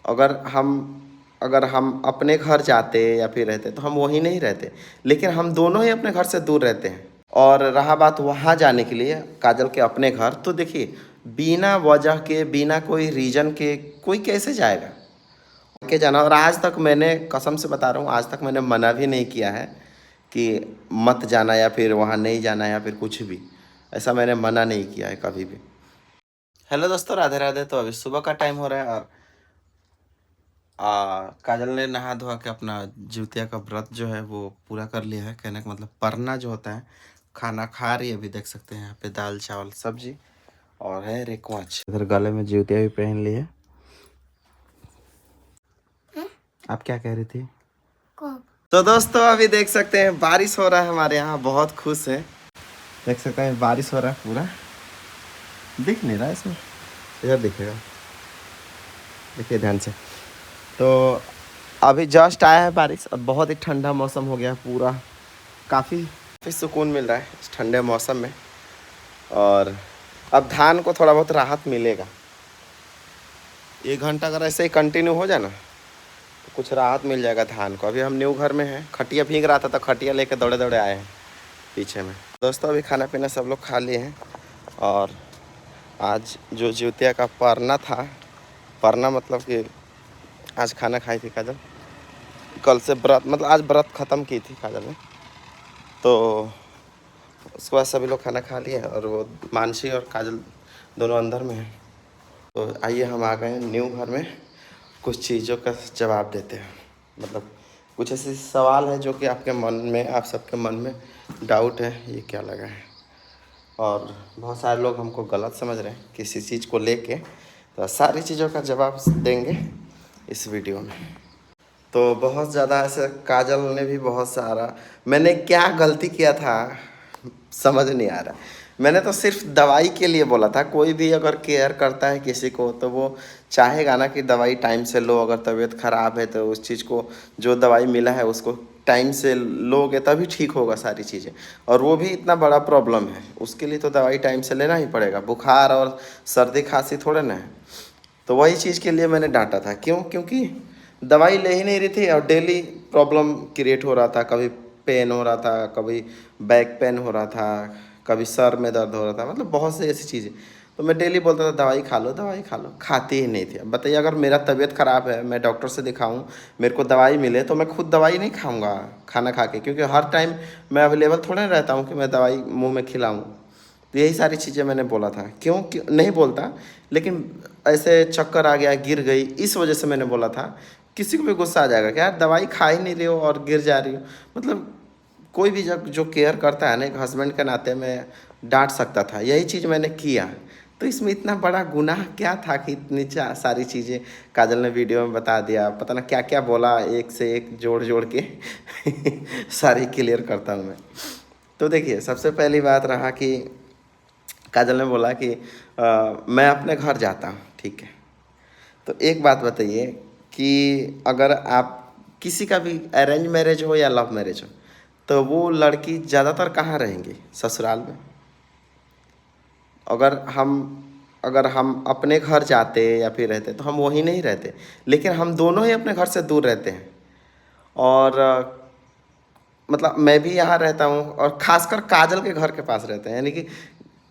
अगर हम अपने घर जाते या फिर रहते तो हम वहीं नहीं रहते, लेकिन हम दोनों ही अपने घर से दूर रहते हैं। और रहा बात वहाँ जाने के लिए काजल के अपने घर, तो देखिए बिना वजह के, बिना कोई रीज़न के कोई कैसे जाएगा के जाना। और आज तक मैंने, कसम से बता रहा हूँ, आज तक मैंने मना भी नहीं किया है कि मत जाना या फिर वहाँ नहीं जाना या फिर कुछ भी, ऐसा मैंने मना नहीं किया है कभी भी। हेलो दोस्तों, राधे राधे। तो अभी सुबह का टाइम हो रहा है और काजल ने नहा धोआ के अपना जिउतिया का व्रत जो है वो पूरा कर लिया है। कहने का मतलब परना जो होता है, खाना खा रही है। अभी देख सकते हैं यहाँ पे दाल चावल सब्जी और है रेकवाच। इधर गले में जिउतिया भी पहन ली है। आप क्या कह रही थी? तो दोस्तों अभी देख सकते हैं बारिश हो रहा है हमारे यहाँ, बहुत खुश है। देख सकते हैं बारिश हो रहा है, पूरा दिख नहीं रहा है इसमें, इधर दिखेगा, देखिए ध्यान से। तो अभी जस्ट आया है बारिश और बहुत ही ठंडा मौसम हो गया पूरा, काफ़ी सुकून मिल रहा है इस ठंडे मौसम में। और अब धान को थोड़ा बहुत राहत मिलेगा। 1 घंटा अगर ऐसे ही कंटिन्यू हो जाए ना तो कुछ राहत मिल जाएगा धान को। अभी हम न्यू घर में हैं, खटिया भीग रहा था तो खटिया लेके दौड़े दौड़े आए हैं पीछे में। दोस्तों अभी खाना पीना सब लोग खा लिए हैं और आज जो जिउतिया का परना था, परना मतलब कि आज खाना खाई थी काजल, कल से व्रत, मतलब आज व्रत ख़त्म की थी काजल ने। तो उसके बाद सभी लोग खाना खा लिए और वो मानसी और काजल दोनों अंदर में हैं। तो आइए हम आ गए हैं न्यू घर में, कुछ चीज़ों का जवाब देते हैं। मतलब कुछ ऐसे सवाल है जो कि आपके मन में, आप सबके मन में डाउट है ये क्या लगा है, और बहुत सारे लोग हमको गलत समझ रहे हैं किसी चीज़ को लेके। तो सारी चीज़ों का जवाब देंगे इस वीडियो में। तो बहुत ज़्यादा ऐसे काजल ने भी बहुत सारा, मैंने क्या गलती किया था समझ नहीं आ रहा। मैंने तो सिर्फ दवाई के लिए बोला था। कोई भी अगर केयर करता है किसी को तो वो चाहेगा ना कि दवाई टाइम से लो। अगर तबीयत ख़राब है तो उस चीज़ को, जो दवाई मिला है उसको टाइम से लोगे तभी ठीक होगा सारी चीज़ें। और वो भी इतना बड़ा प्रॉब्लम है, उसके लिए तो दवाई टाइम से लेना ही पड़ेगा। बुखार और सर्दी खांसी थोड़े ना है। तो वही चीज़ के लिए मैंने डांटा था। क्यों? क्योंकि दवाई ले ही नहीं रही थी और डेली प्रॉब्लम क्रिएट हो रहा था। कभी पेन हो रहा था, कभी बैक पेन हो रहा था, कभी सर में दर्द हो रहा था, मतलब बहुत सी ऐसी चीज़ें। तो मैं डेली बोलता था दवाई खा लो, दवाई खा लो, खाती ही नहीं थी। अब बताइए, अगर मेरा तबीयत ख़राब है, मैं डॉक्टर से दिखाऊं, मेरे को दवाई मिले, तो मैं खुद दवाई नहीं खाऊंगा खाना खा के, क्योंकि हर टाइम मैं अवेलेबल थोड़ा नहीं रहता हूँ कि मैं दवाई मुँह में खिलाऊँ। तो यही सारी चीज़ें मैंने बोला था। क्यों नहीं बोलता, लेकिन ऐसे चक्कर आ गया, गिर गई, इस वजह से मैंने बोला था। किसी को भी गुस्सा आ जाएगा कि यार दवाई खा ही नहीं रही हो और गिर जा रही हो। मतलब कोई भी जब जो केयर करता है ना, एक हस्बैंड के नाते मैं डांट सकता था, यही चीज़ मैंने किया। तो इसमें इतना बड़ा गुनाह क्या था कि इतनी सारी चीज़ें काजल ने वीडियो में बता दिया। पता ना क्या क्या बोला, एक से एक जोड़ जोड़ के सारी क्लियर करता हूँ मैं। तो देखिए, सबसे पहली बात रहा कि काजल ने बोला कि मैं अपने घर जाता हूँ, ठीक है। तो एक बात बताइए कि अगर आप किसी का भी अरेंज मैरिज हो या लव मैरिज हो, तो वो लड़की ज़्यादातर कहाँ रहेंगी? ससुराल में। अगर हम अगर हम अपने घर जाते या फिर रहते तो हम वहीं नहीं रहते, लेकिन हम दोनों ही अपने घर से दूर रहते हैं। और मतलब मैं भी यहाँ रहता हूँ और ख़ासकर काजल के घर के पास रहते हैं, यानी कि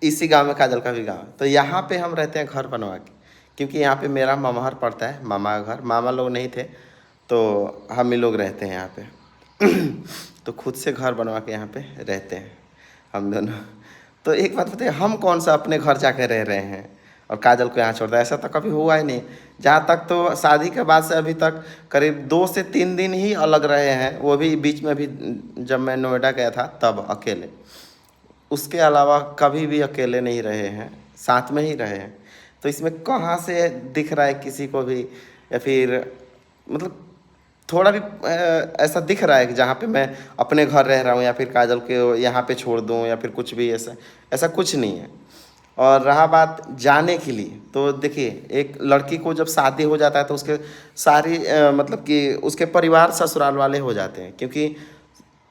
इसी गांव में काजल का भी गांव है। तो यहाँ पे हम रहते हैं घर बनवा के, क्योंकि यहाँ पे मेरा मामाहर पड़ता है, मामा का घर। मामा लोग नहीं थे तो हम ही लोग रहते हैं यहाँ पे। तो खुद से घर बनवा के यहाँ पे रहते हैं हम दोनों। तो एक बात बताइए, हम कौन सा अपने घर जाके रह रहे हैं और काजल को यहाँ छोड़ दिया? ऐसा तो कभी हुआ ही नहीं। जहाँ तक तो शादी के बाद से अभी तक करीब 2 से 3 दिन ही अलग रहे हैं, वो भी बीच में भी जब मैं नोएडा गया था तब अकेले। उसके अलावा कभी भी अकेले नहीं रहे हैं, साथ में ही रहे हैं। तो इसमें कहाँ से दिख रहा है किसी को भी, या फिर मतलब थोड़ा भी ऐसा दिख रहा है कि जहाँ पे मैं अपने घर रह रहा हूँ या फिर काजल के यहाँ पे छोड़ दूँ या फिर कुछ भी, ऐसा ऐसा कुछ नहीं है। और रहा बात जाने के लिए, तो देखिए एक लड़की को जब शादी हो जाता है तो उसके सारी मतलब कि उसके परिवार ससुराल वाले हो जाते हैं, क्योंकि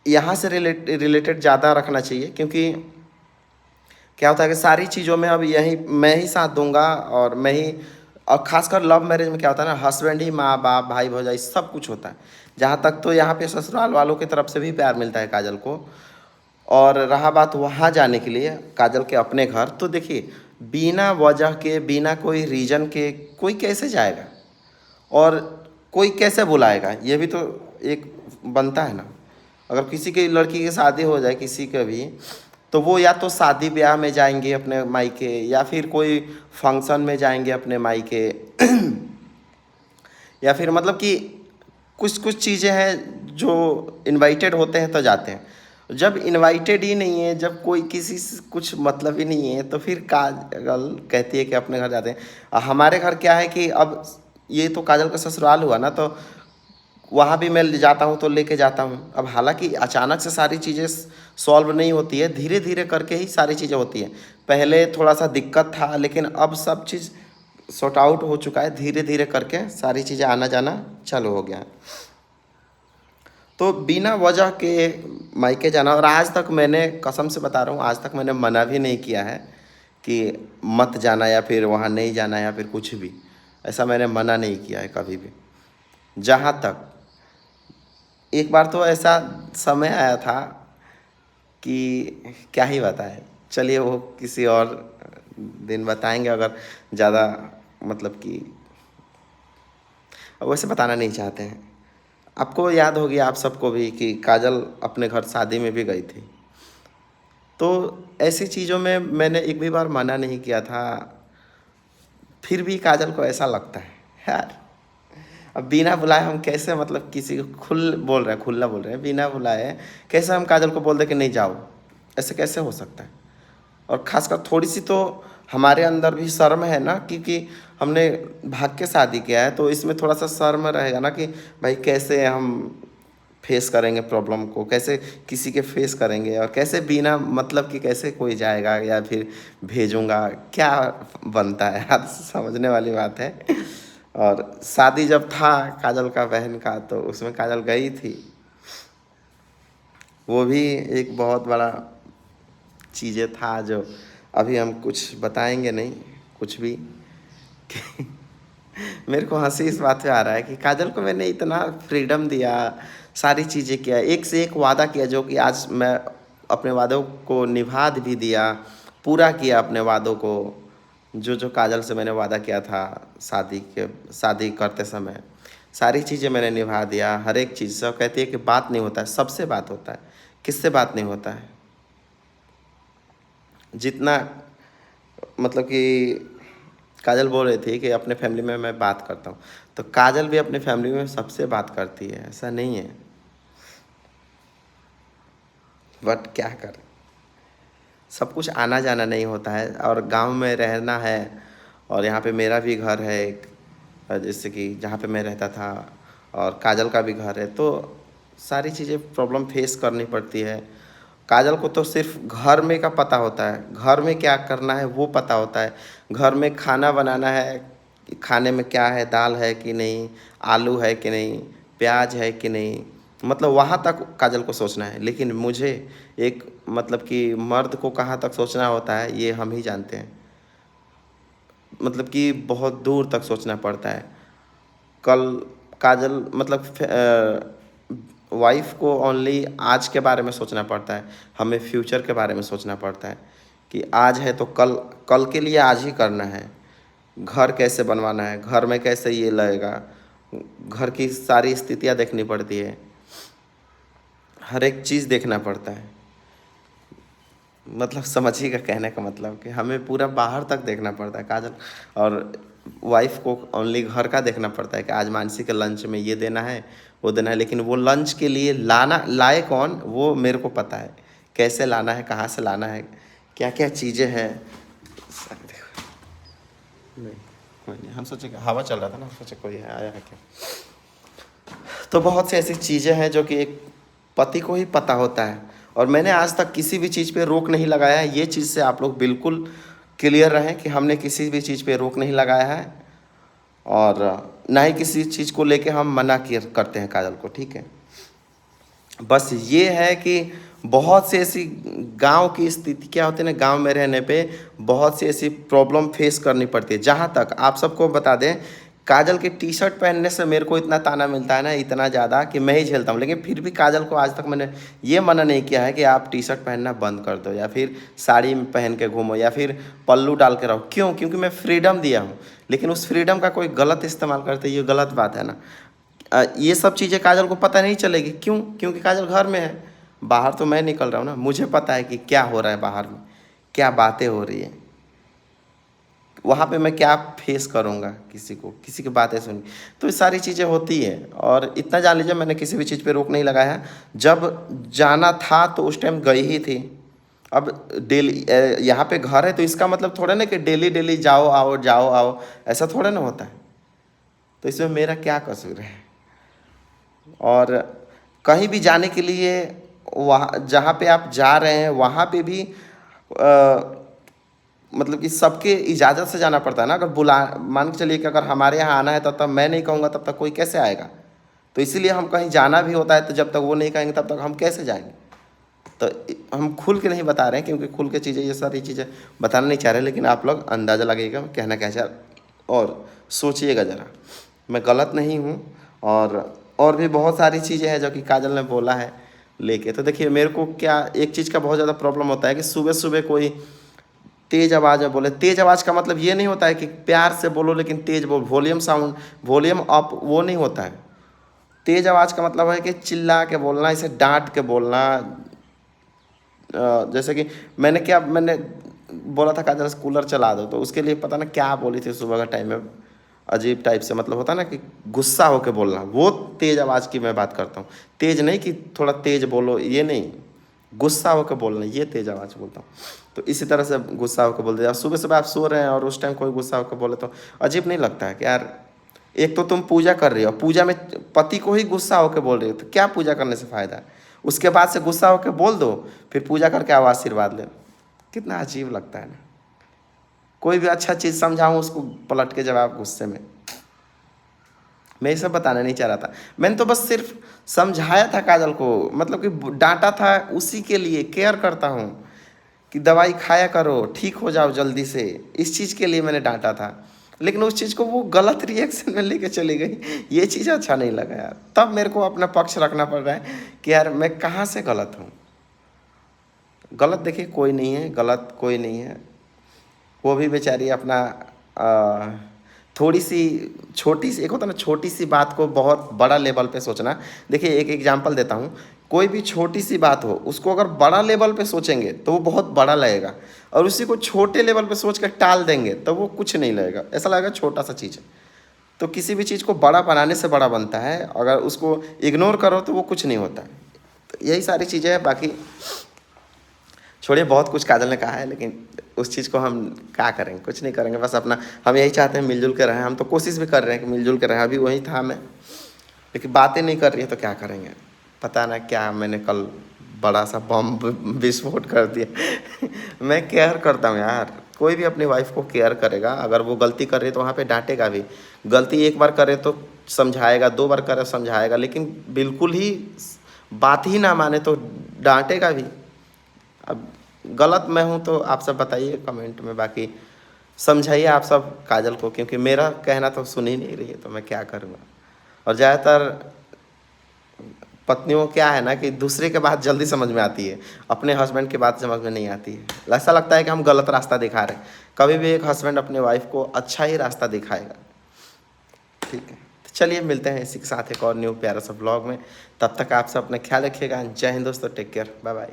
यहाँ से रिलेटेड ज़्यादा रखना चाहिए। क्योंकि क्या होता है कि सारी चीज़ों में अब यही मैं ही साथ दूंगा और मैं ही और खासकर लव मैरिज में क्या होता है ना, हस्बैंड ही माँ बाप भाई भौजाई सब कुछ होता है। जहाँ तक तो यहाँ पे ससुराल वालों की तरफ से भी प्यार मिलता है काजल को। और रहा बात वहाँ जाने के लिए काजल के अपने घर, तो देखिए बिना वजह के बिना कोई रीज़न के कोई कैसे जाएगा और कोई कैसे बुलाएगा, ये भी तो एक बनता है ना। अगर किसी की लड़की की शादी हो जाए किसी का भी, तो वो या तो शादी ब्याह में जाएंगे अपने मायके, या फिर कोई फंक्शन में जाएंगे अपने मायके या फिर मतलब कि कुछ कुछ चीज़ें हैं जो इनवाइटेड होते हैं तो जाते हैं। जब इनवाइटेड ही नहीं है, जब कोई किसी से कुछ मतलब ही नहीं है, तो फिर काजल कहती है कि अपने घर जाते हैं। हमारे घर क्या है कि अब ये तो काजल का ससुराल हुआ ना, तो वहाँ भी मैं ले जाता हूँ तो लेके जाता हूँ। अब हालांकि अचानक से सारी चीज़ें सॉल्व नहीं होती है, धीरे धीरे करके ही सारी चीज़ें होती हैं। पहले थोड़ा सा दिक्कत था, लेकिन अब सब चीज़ सॉर्ट आउट हो चुका है, धीरे धीरे करके सारी चीज़ें आना जाना चालू हो गया है। तो बिना वजह के मायके जाना, और आज तक मैंने कसम से बता रहा हूँ, आज तक मैंने मना भी नहीं किया है कि मत जाना या फिर वहाँ नहीं जाना या फिर कुछ भी, ऐसा मैंने मना नहीं किया है कभी भी। जहाँ तक एक बार तो ऐसा समय आया था कि क्या ही बताएं, चलिए वो किसी और दिन बताएंगे, अगर ज़्यादा मतलब कि वैसे बताना नहीं चाहते हैं। आपको याद होगी आप सबको भी कि काजल अपने घर शादी में भी गई थी, तो ऐसी चीज़ों में मैंने एक भी बार मना नहीं किया था। फिर भी काजल को ऐसा लगता है यार, अब बिना बुलाए हम कैसे मतलब किसी को खुला बोल रहे हैं, बिना बुलाए कैसे हम काजल को बोल दे कि नहीं जाओ, ऐसे कैसे हो सकता है। और ख़ासकर थोड़ी सी तो हमारे अंदर भी शर्म है ना, क्योंकि हमने भाग के शादी किया है, तो इसमें थोड़ा सा शर्म रहेगा ना कि भाई कैसे हम फेस करेंगे प्रॉब्लम को, कैसे किसी के फेस करेंगे, और कैसे बिना मतलब कि कैसे कोई जाएगा या फिर भेजूँगा, क्या बनता है यार, समझने वाली बात है। और शादी जब था काजल का बहन का, तो उसमें काजल गई थी, वो भी एक बहुत बड़ा चीज़ें था जो अभी हम कुछ बताएंगे नहीं कुछ भी। मेरे को हंसी इस बात पे आ रहा है कि काजल को मैंने इतना फ्रीडम दिया, सारी चीज़ें किया, एक से एक वादा किया, जो कि आज मैं अपने वादों को निभा भी दिया, पूरा किया अपने वादों को। जो जो काजल से मैंने वादा किया था शादी करते समय, सारी चीज़ें मैंने निभा दिया, हर एक चीज़। सब कहती है कि बात नहीं होता है, सबसे बात होता है, किससे बात नहीं होता है। जितना मतलब कि काजल बोल रही थी कि अपने फैमिली में मैं बात करता हूँ, तो काजल भी अपने फैमिली में सबसे बात करती है, ऐसा नहीं है। बट क्या करें, सब कुछ आना जाना नहीं होता है, और गांव में रहना है, और यहाँ पे मेरा भी घर है एक, जैसे कि जहाँ पे मैं रहता था, और काजल का भी घर है, तो सारी चीज़ें प्रॉब्लम फेस करनी पड़ती है। काजल को तो सिर्फ घर में का पता होता है, घर में क्या करना है वो पता होता है, घर में खाना बनाना है, खाने में क्या है, दाल है कि नहीं, आलू है कि नहीं, प्याज है कि नहीं, मतलब वहाँ तक काजल को सोचना है। लेकिन मुझे एक मतलब कि मर्द को कहाँ तक सोचना होता है ये हम ही जानते हैं, मतलब कि बहुत दूर तक सोचना पड़ता है। कल काजल मतलब वाइफ को ओनली आज के बारे में सोचना पड़ता है, हमें फ्यूचर के बारे में सोचना पड़ता है कि आज है तो कल, कल के लिए आज ही करना है। घर कैसे बनवाना है, घर में कैसे ये लगेगा, घर की सारी स्थितियाँ देखनी पड़ती है, हर एक चीज़ देखना पड़ता है। मतलब समझिएगा कहने का मतलब कि हमें पूरा बाहर तक देखना पड़ता है काजल, और वाइफ को ओनली घर का देखना पड़ता है कि आज मानसी के लंच में ये देना है वो देना है। लेकिन वो लंच के लिए लाए कौन, वो मेरे को पता है, कैसे लाना है, कहाँ से लाना है, क्या क्या चीज़ें हैं। नहीं, हम सोचे हवा चल रहा था ना, सोचे कोई है आया है क्या। तो बहुत सी ऐसी चीज़ें हैं जो कि एक पति को ही पता होता है, और मैंने आज तक किसी भी चीज़ पे रोक नहीं लगाया है। ये चीज़ से आप लोग बिल्कुल क्लियर रहें कि हमने किसी भी चीज़ पे रोक नहीं लगाया है, और ना ही किसी चीज़ को लेके हम मना करते हैं काजल को, ठीक है। बस ये है कि बहुत सी ऐसी गांव की स्थिति क्या होती है ना, गांव में रहने पे बहुत सी ऐसी प्रॉब्लम फेस करनी पड़ती है। जहाँ तक आप सबको बता दें, काजल की टी शर्ट पहनने से मेरे को इतना ताना मिलता है ना, इतना ज़्यादा कि मैं ही झेलता हूँ। लेकिन फिर भी काजल को आज तक मैंने ये मना नहीं किया है कि आप टी शर्ट पहनना बंद कर दो, या फिर साड़ी में पहन के घूमो, या फिर पल्लू डाल के रहो। क्यों? क्योंकि मैं फ्रीडम दिया हूँ। लेकिन उस फ्रीडम का कोई गलत इस्तेमाल करते, ये गलत बात है ना। ये सब चीज़ें काजल को पता नहीं चलेगी। क्यों? क्योंकि काजल घर में है, बाहर तो मैं निकल रहा हूँ ना। मुझे पता है कि क्या हो रहा है बाहर में, क्या बातें हो रही है, वहाँ पे मैं क्या फेस करूँगा, किसी की बातें सुनी। तो ये सारी चीज़ें होती हैं। और इतना जान लीजिए, मैंने किसी भी चीज़ पे रोक नहीं लगाया। जब जाना था तो उस टाइम गई ही थी। अब डेली यहाँ पे घर है तो इसका मतलब थोड़ा ना कि डेली डेली जाओ आओ जाओ आओ, ऐसा थोड़ा ना होता है। तो इसमें मेरा क्या कसूर है? और कहीं भी जाने के लिए, वहाँ जहाँ पे आप जा रहे हैं वहाँ पे भी मतलब कि सबके इजाज़त से जाना पड़ता है ना। अगर मान के चलिए कि अगर हमारे यहाँ आना है तब मैं नहीं कहूँगा, तब तक कोई कैसे आएगा? तो इसीलिए हम कहीं जाना भी होता है तो जब तक वो नहीं कहेंगे तब तक हम कैसे जाएंगे? तो हम खुल के नहीं बता रहे हैं, क्योंकि खुल के चीज़ें, ये सारी चीज़ें बताना नहीं चाह रहे। लेकिन आप लोग अंदाज़ा लगेगा कहना क्या चाह, और सोचिएगा ज़रा, मैं गलत नहीं हूँ। और भी बहुत सारी चीज़ें हैं जो कि काजल ने बोला है लेके। तो देखिए, मेरे को क्या एक चीज़ का बहुत ज़्यादा प्रॉब्लम होता है कि सुबह सुबह कोई तेज़ आवाज़ में बोले। तेज़ आवाज़ का मतलब ये नहीं होता है कि प्यार से बोलो लेकिन तेज़ बोलो, वॉल्यूम अप, वो नहीं होता है। तेज़ आवाज़ का मतलब है कि चिल्ला के बोलना, इसे डांट के बोलना। जैसे कि मैंने बोला था काजल से कूलर चला दो, तो उसके लिए पता ना क्या बोली थी सुबह का टाइम में, अजीब टाइप से। मतलब होता ना कि गुस्सा होकर बोलना, वो तेज़ आवाज़ की मैं बात करता हूँ। तेज़ नहीं कि थोड़ा तेज़ बोलो, ये नहीं, गुस्सा होकर बोलना, ये तेज़ आवाज़ बोलता हूँ। तो इसी तरह से गुस्सा होकर बोल दिया। सुबह सुबह आप सो रहे हैं और उस टाइम कोई गुस्सा होकर बोले तो अजीब नहीं लगता है कि यार, एक तो तुम पूजा कर रही हो, पूजा में पति को ही गुस्सा होकर बोल रही हो, तो क्या पूजा करने से फ़ायदा है? उसके बाद से गुस्सा होकर बोल दो, फिर पूजा करके आओ आशीर्वाद ले। कितना अजीब लगता है ना। कोई भी अच्छा चीज़ समझाऊँ उसको पलट के जवाब गुस्से में। मैं ये सब बताना नहीं चाह रहा था, मैंने तो बस सिर्फ समझाया था काजल को, मतलब कि डांटा था उसी के लिए। केयर करता हूँ कि दवाई खाया करो, ठीक हो जाओ जल्दी से, इस चीज़ के लिए मैंने डांटा था। लेकिन उस चीज़ को वो गलत रिएक्शन में लेके चली गई, ये चीज़ अच्छा नहीं लगा यार। तब मेरे को अपना पक्ष रखना पड़ रहा है कि यार मैं कहाँ से गलत हूँ। गलत देखिए कोई नहीं है, गलत कोई नहीं है। वो भी बेचारी अपना थोड़ी सी छोटी सी, एक होता है ना छोटी सी बात को बहुत बड़ा लेवल पे सोचना। देखिए एक एग्जांपल देता हूँ, कोई भी छोटी सी बात हो उसको अगर बड़ा लेवल पे सोचेंगे तो वो बहुत बड़ा लगेगा, और उसी को छोटे लेवल पे सोच कर टाल देंगे तो वो कुछ नहीं लगेगा, ऐसा लगेगा छोटा सा चीज़ है। तो किसी भी चीज़ को बड़ा बनाने से बड़ा बनता है, अगर उसको इग्नोर करो तो वो कुछ नहीं होता। तो यही सारी चीज़ें हैं। बाकी छोड़िए, बहुत कुछ काजल ने कहा है, लेकिन उस चीज़ को हम क्या करेंगे, कुछ नहीं करेंगे। बस अपना हम यही चाहते हैं मिलजुल के रहें। हम तो कोशिश भी कर रहे हैं कि मिलजुल के रहें। अभी वही था मैं, लेकिन बातें नहीं कर रही है तो क्या करेंगे। पता ना क्या मैंने कल बड़ा सा बम विस्फोट कर दिया। मैं केयर करता हूँ यार, कोई भी अपनी वाइफ को केयर करेगा। अगर वो गलती कर रही है तो वहाँ पे डांटेगा भी। गलती एक बार करे तो समझाएगा, 2 बार करे समझाएगा, लेकिन बिल्कुल ही बात ही ना माने तो डांटेगा भी। अब गलत मैं हूँ तो आप सब बताइए कमेंट में। बाकी समझाइए आप सब काजल को, क्योंकि मेरा कहना तो सुन ही नहीं रही है, तो मैं क्या करूँगा। और ज़्यादातर पत्नियों क्या है ना कि दूसरे के बात जल्दी समझ में आती है, अपने हस्बैंड की बात समझ में नहीं आती है। ऐसा लगता है कि हम गलत रास्ता दिखा रहे हैं। कभी भी एक हस्बैंड अपने वाइफ को अच्छा ही रास्ता दिखाएगा। ठीक है, तो चलिए मिलते हैं इसी के साथ एक और न्यू प्यारा सा ब्लॉग में। तब तक आप सब अपना ख्याल रखिएगा। जय हिंद दोस्तों, टेक केयर, बाय बाय।